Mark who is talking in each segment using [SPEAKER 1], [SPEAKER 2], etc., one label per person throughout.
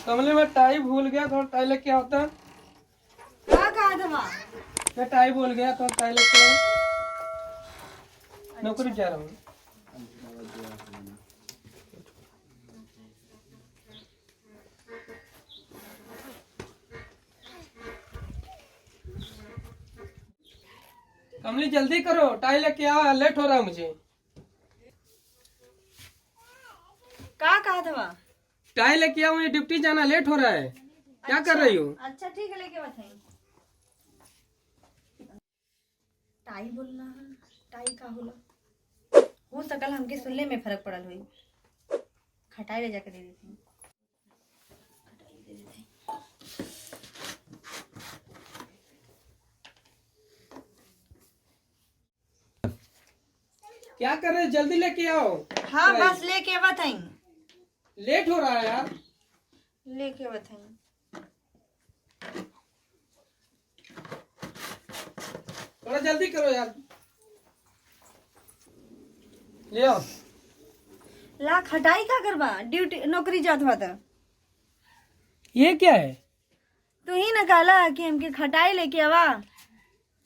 [SPEAKER 1] कमले में टाई भूल गया, थोड़ा टाई लेके आता।
[SPEAKER 2] क्या कहा था माँ?
[SPEAKER 1] मैं टाई भूल गया, थोड़ा टाई लेके आओ। नौकरी जा रहा हूँ। कमली जल्दी करो, टाई लेके आओ, लेट हो रहा है मुझे।
[SPEAKER 2] क्या कहा था माँ?
[SPEAKER 1] टाई लेके आओ, मुझे ड्यूटी जाना, लेट हो रहा है। क्या कर रही हो?
[SPEAKER 2] अच्छा ठीक है, लेके बताइए। टाई बोलना है, टाई का होला हो सकल हमके सुनने में फर्क पड़ल हुई। खटाई ले जाके दे देती हूँ। खटाई दे देते हैं।
[SPEAKER 1] क्या कर रहे हो? जल्दी लेके आओ।
[SPEAKER 2] हाँ बस लेके बताइए।
[SPEAKER 1] लेट हो रहा है यार।
[SPEAKER 2] लेके बताइए।
[SPEAKER 1] थोड़ा जल्दी करो यार। ले आओ।
[SPEAKER 2] ला खटाई का करवा, ड्यूटी नौकरी जात हुआ था।
[SPEAKER 1] ये क्या है?
[SPEAKER 2] तू ही न कहला कि हमके खटाई लेके आवा।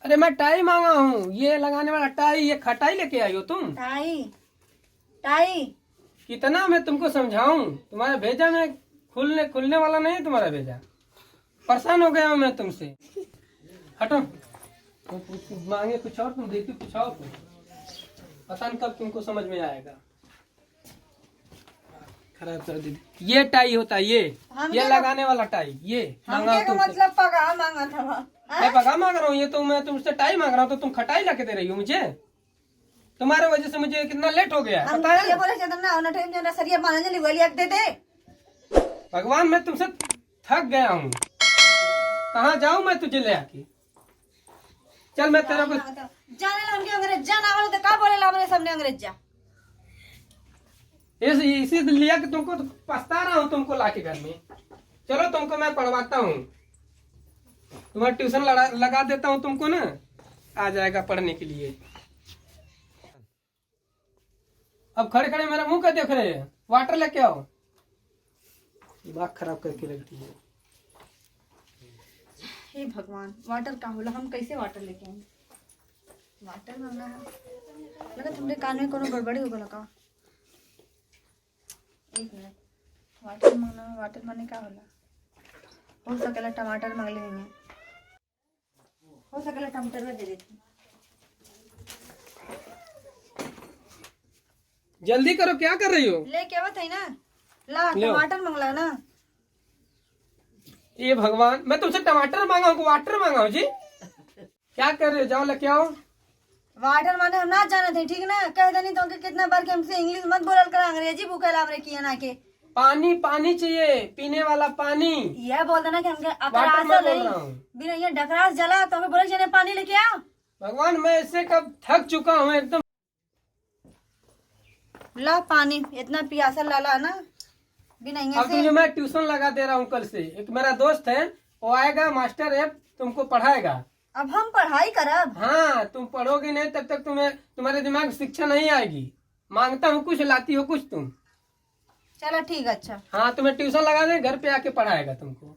[SPEAKER 1] अरे मैं टाई मांगा हूँ, ये लगाने वाला टाई, ये खटाई लेके आई हो तुम?
[SPEAKER 2] टाई टाई
[SPEAKER 1] कितना मैं तुमको समझाऊं? तुम्हारा भेजा में खुलने वाला नहीं है तुम्हारा भेजा। परेशान हो गया हूँ मैं तुमसे। हटो। मांगे कुछ और, तुम देती कुछ और। पता नहीं कब तुमको समझ में आएगा। खराब कर दी। ये टाई होता है, ये लगाने वाला टाई, ये मांगा
[SPEAKER 2] हमके का
[SPEAKER 1] तुमसे।
[SPEAKER 2] मतलब पगा मांगा था वहाँ।
[SPEAKER 1] मैं पगा मांग रहा हूँ, ये तो मैं तुमसे टाई मांग रहा हूँ, तो तुम खटाई ला के दे रही हो मुझे। तुम्हारे वजह से मुझे कितना लेट हो गया है,
[SPEAKER 2] हम
[SPEAKER 1] पता है?
[SPEAKER 2] ये बोले चंदन ना होना टाइम जो सरिया माने जल्दी गोली दे दे।
[SPEAKER 1] भगवान मैं तुमसे थक गया हूँ। कहाँ जाऊँ मैं तुझे ले आके? चल मैं तेरा कुछ
[SPEAKER 2] जाने ला हमके अंग्रेज जाना वाले तो का बोले ला हमरे सामने अंग्रेज जा।
[SPEAKER 1] इसी लिया कि तुमको पछता रहा हूँ तुमको लाके घर में। चलो तुमको मैं पढ़वाता हूँ, तुम्हारा ट्यूशन लगा देता हूँ तुमको ना, आ जाएगा पढ़ने के लिए। अब खड़े खड़े मेरा मुंह क्या देख रहे हैं? वाटर लेके आओ। दिमाग खराब करके रखती है।
[SPEAKER 2] हे भगवान, वाटर का होला, हम कैसे वाटर लेके आए? वाटर मांगना है, लगा तुमरे कान में कोनो गड़बड़ी हो गला का? एक मिनट, वाटर मांगना, वाटर माने का होला? हो सकेला टमाटर मांग ले हैं, हो सकेला टमाटर में दे देती।
[SPEAKER 1] जल्दी करो, क्या कर रही हो?
[SPEAKER 2] लेके आवत है ना, ला टमाटर मांगला ना।
[SPEAKER 1] ये भगवान, मैं तुमसे टमाटर मांगा हूँ, वाटर मांगा हूँ जी? क्या कर रहे हो? जाओ लेके आओ।
[SPEAKER 2] वाटर माने हम ना जाने थे, ठीक ना? कह देनी तो कितना बार के हमसे इंग्लिश मत बोलल कर, अंग्रेजी भूखे लावरे किया ना के।
[SPEAKER 1] पानी पानी चाहिए, पीने वाला पानी।
[SPEAKER 2] यह बोल देना कि हमके
[SPEAKER 1] वाटर
[SPEAKER 2] अकरास
[SPEAKER 1] मैं बोल
[SPEAKER 2] नहीं,
[SPEAKER 1] रहा हूँ।
[SPEAKER 2] बिना ये डकरास जला तो हमें बोले जाने पानी लेके आओ।
[SPEAKER 1] भगवान मैं इससे कब थक चुका हूँ एकदम।
[SPEAKER 2] ला पानी, इतना प्यासा लाला ना, बिना
[SPEAKER 1] अब
[SPEAKER 2] से।
[SPEAKER 1] तुझे मैं ट्यूशन लगा दे रहा हूँ कल से। एक मेरा दोस्त है, वो आएगा, मास्टर है, तुमको पढ़ाएगा।
[SPEAKER 2] अब हम पढ़ाई करब?
[SPEAKER 1] हाँ, तुम पढ़ोगे नहीं तब तक तुम्हारे दिमाग में शिक्षा नहीं आएगी। मांगता हूँ कुछ, लाती हो कुछ तुम।
[SPEAKER 2] चलो ठीक, अच्छा।
[SPEAKER 1] हाँ, तुम्हें ट्यूशन लगा दे, घर पे आके पढ़ाएगा तुमको।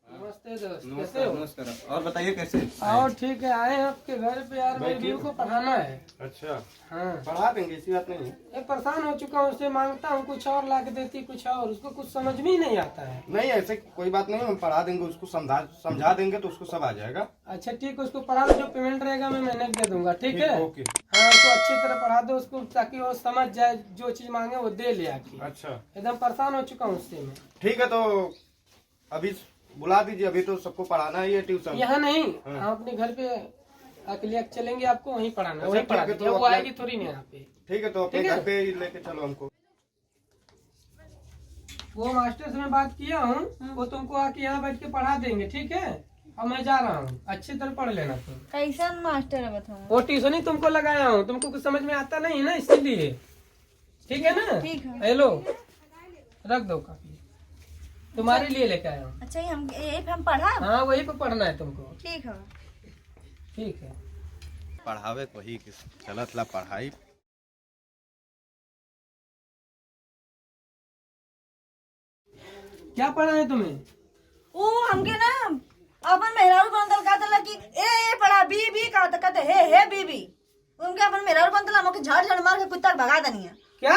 [SPEAKER 1] नमस्ते दोस्त, कैसे हो?
[SPEAKER 3] नमस्कार। और बताइए कैसे?
[SPEAKER 1] और ठीक है, आए हैं आपके घर पे यार, मेरी बीवी को पढ़ाना है।
[SPEAKER 3] अच्छा,
[SPEAKER 1] हाँ,
[SPEAKER 3] पढ़ा देंगे, ऐसी बात नहीं है।
[SPEAKER 1] मैं परेशान हो चुका हूँ, उससे मांगता हूँ कुछ और ला के देती कुछ और, उसको कुछ समझ में ही नहीं आता है।
[SPEAKER 3] नहीं ऐसे कोई बात नहीं, हम पढ़ा देंगे उसको, समझा देंगे तो उसको सब आ जाएगा।
[SPEAKER 1] अच्छा ठीक है, उसको पढ़ा दो, जो पेमेंट रहेगा मैं मैनेज दे दूंगा, ठीक है?
[SPEAKER 3] ओके।
[SPEAKER 1] हाँ, उसको अच्छी तरह पढ़ा दो उसको, ताकि वो समझ जाए, जो चीज मांगे वो दे ले आके।
[SPEAKER 3] अच्छा
[SPEAKER 1] एकदम परेशान हो चुका हूँ उससे मैं।
[SPEAKER 3] ठीक है, तो अभी बुला दीजिए, अभी तो सबको पढ़ाना ही है ट्यूशन।
[SPEAKER 1] यहाँ नहीं,
[SPEAKER 3] हाँ।
[SPEAKER 1] हम अपने घर पे अकेले चलेंगे, आपको वहीं पढ़ाना,
[SPEAKER 3] अच्छा,
[SPEAKER 1] वहीं पढ़ा
[SPEAKER 3] ठीक है,
[SPEAKER 1] दीजिए,
[SPEAKER 3] तो
[SPEAKER 1] वो
[SPEAKER 3] अपना-
[SPEAKER 1] आएगी थोड़ी नहीं यहाँ पे।
[SPEAKER 3] ठीक है, तो अपने
[SPEAKER 1] ठीक है?
[SPEAKER 3] घर पे ही लेके चलो हमको।
[SPEAKER 1] वो मास्टर से मैं बात किया हूँ, वो तुमको आके यहाँ बैठ के पढ़ा देंगे, ठीक है? अब मैं जा रहा हूँ, अच्छी तरह पढ़ लेना तुम।
[SPEAKER 2] कैसन मास्टर है बताऊँ?
[SPEAKER 1] वो ट्यूशन ही तुमको लगाया हूँ, तुमको कुछ समझ में आता नहीं ना, इसीलिए। ठीक है ना?
[SPEAKER 2] ठीक है।
[SPEAKER 1] हेलो, रख दो काफी, तुम्हारे लिए लेके आया हूँ।
[SPEAKER 2] अच्छा, ये हम पढ़ा?
[SPEAKER 1] हाँ, वही पे पढ़ना है तुमको।
[SPEAKER 2] ठीक है।
[SPEAKER 1] ठीक है।
[SPEAKER 3] पढ़ावे वही चलत ला पढ़ाई।
[SPEAKER 1] क्या पढ़ा है तुम्हें?
[SPEAKER 2] वो हमके ना अपन मेहरारू बंदल का तला कि ए पढ़ा बी बी का त कहते हे बी बी उनके अपन मेहरारू बंदल हमके झाड़ झाड़ मार के कुत्ता भगा दनी है।
[SPEAKER 1] क्या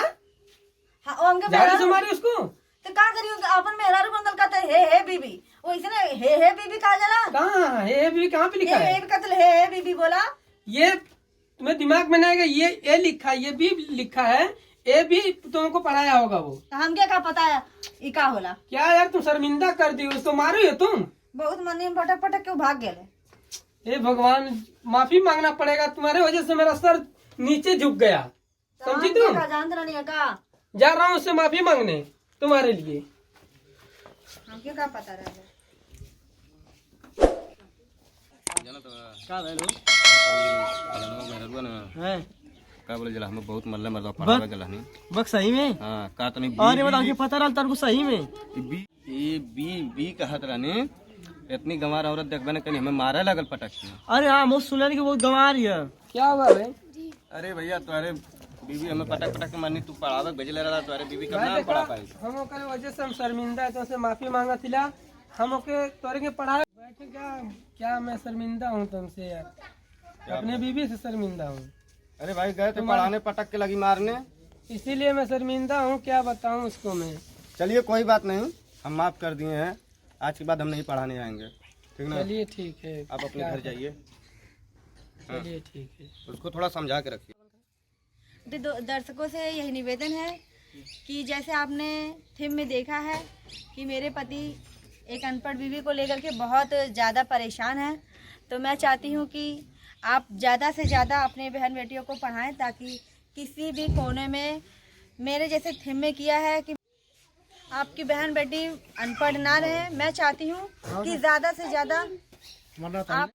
[SPEAKER 2] हां वो हमके
[SPEAKER 1] झाड़ू से मारी उसको?
[SPEAKER 2] तो का करियो अपन मेहरारू बंदल कहते हे बीबी वो इसने हे बीबी कहा जाला।
[SPEAKER 1] कहाँ हे भी कहाँ पे लिखा है?
[SPEAKER 2] हे कहते हे बीबी बोला।
[SPEAKER 1] ये तुम्हें दिमाग में नहीं आएगा, ये ए लिखा है, ये भी लिखा है, ए भी तुमको पढ़ाया होगा वो।
[SPEAKER 2] तो हमके का पता है ई का होला?
[SPEAKER 1] क्या यार तुम शर्मिंदा कर दी उसको, मारो हो तुम।
[SPEAKER 2] बहुत मनी में पटक पटक क्यों भाग गए?
[SPEAKER 1] हे भगवान, माफी मांगना पड़ेगा, तुम्हारे वजह से मेरा सर नीचे झुक गया, समझी तुम?
[SPEAKER 2] जानते नहीं है का?
[SPEAKER 1] जा रहा हूँ उससे माफी मांगने तुम्हारे लिए।
[SPEAKER 2] हमके का पता रहे?
[SPEAKER 4] का भेलो हैं
[SPEAKER 3] का बोले जला हम बहुत मल्ला मर्दा पढ़ावे गला नहीं।
[SPEAKER 4] बक सही में?
[SPEAKER 3] हां का तनी
[SPEAKER 4] अरे बता के पता रहल तार को सही में
[SPEAKER 3] बी ए बी बी कहत रहनी। इतनी गंवार औरत देखबे न कहीं हमें मारे लगल पटक के।
[SPEAKER 4] अरे हाँ मुझ सुनने की बहुत गंवार है।
[SPEAKER 1] क्या हुआ भाई?
[SPEAKER 3] अरे भैया तुम्हारे बीबी हमें पटक पटक के मारनी, तू पढ़ावे भेजले रहा, तुम्हारे बीबी कब ना पढ़ा पाई।
[SPEAKER 1] हम ओकर वजह से हम शर्मिंदा है, तो से माफी मांगा थिला। हम ओके तोरे के पढ़ा बैठे क्या मैं शर्मिंदा हूँ तुमसे यार, अपने बीबी से शर्मिंदा हूँ।
[SPEAKER 3] अरे भाई गए थे पढ़ाने, पटक के लगी मारने,
[SPEAKER 1] इसीलिए मैं शर्मिंदा हूँ, क्या बताऊँ उसको मैं।
[SPEAKER 3] चलिए कोई बात नहीं, हम माफ कर दिए हैं, आज के बाद हम नहीं पढ़ाने आएंगे, ठीक ना?
[SPEAKER 1] चलिए ठीक है,
[SPEAKER 3] आप अपने घर जाइए,
[SPEAKER 1] चलिए ठीक है।
[SPEAKER 3] उसको थोड़ा समझा के रखिए।
[SPEAKER 2] दर्शकों से यही निवेदन है कि जैसे आपने थीम में देखा है कि मेरे पति एक अनपढ़ बीवी को लेकर के बहुत ज़्यादा परेशान हैं, तो मैं चाहती हूँ कि आप ज़्यादा से ज़्यादा अपने बहन बेटियों को पढ़ाएं, ताकि किसी भी कोने में मेरे जैसे थीम में किया है कि आपकी बहन बेटी अनपढ़ ना रहे। मैं चाहती हूँ कि ज़्यादा से ज़्यादा आप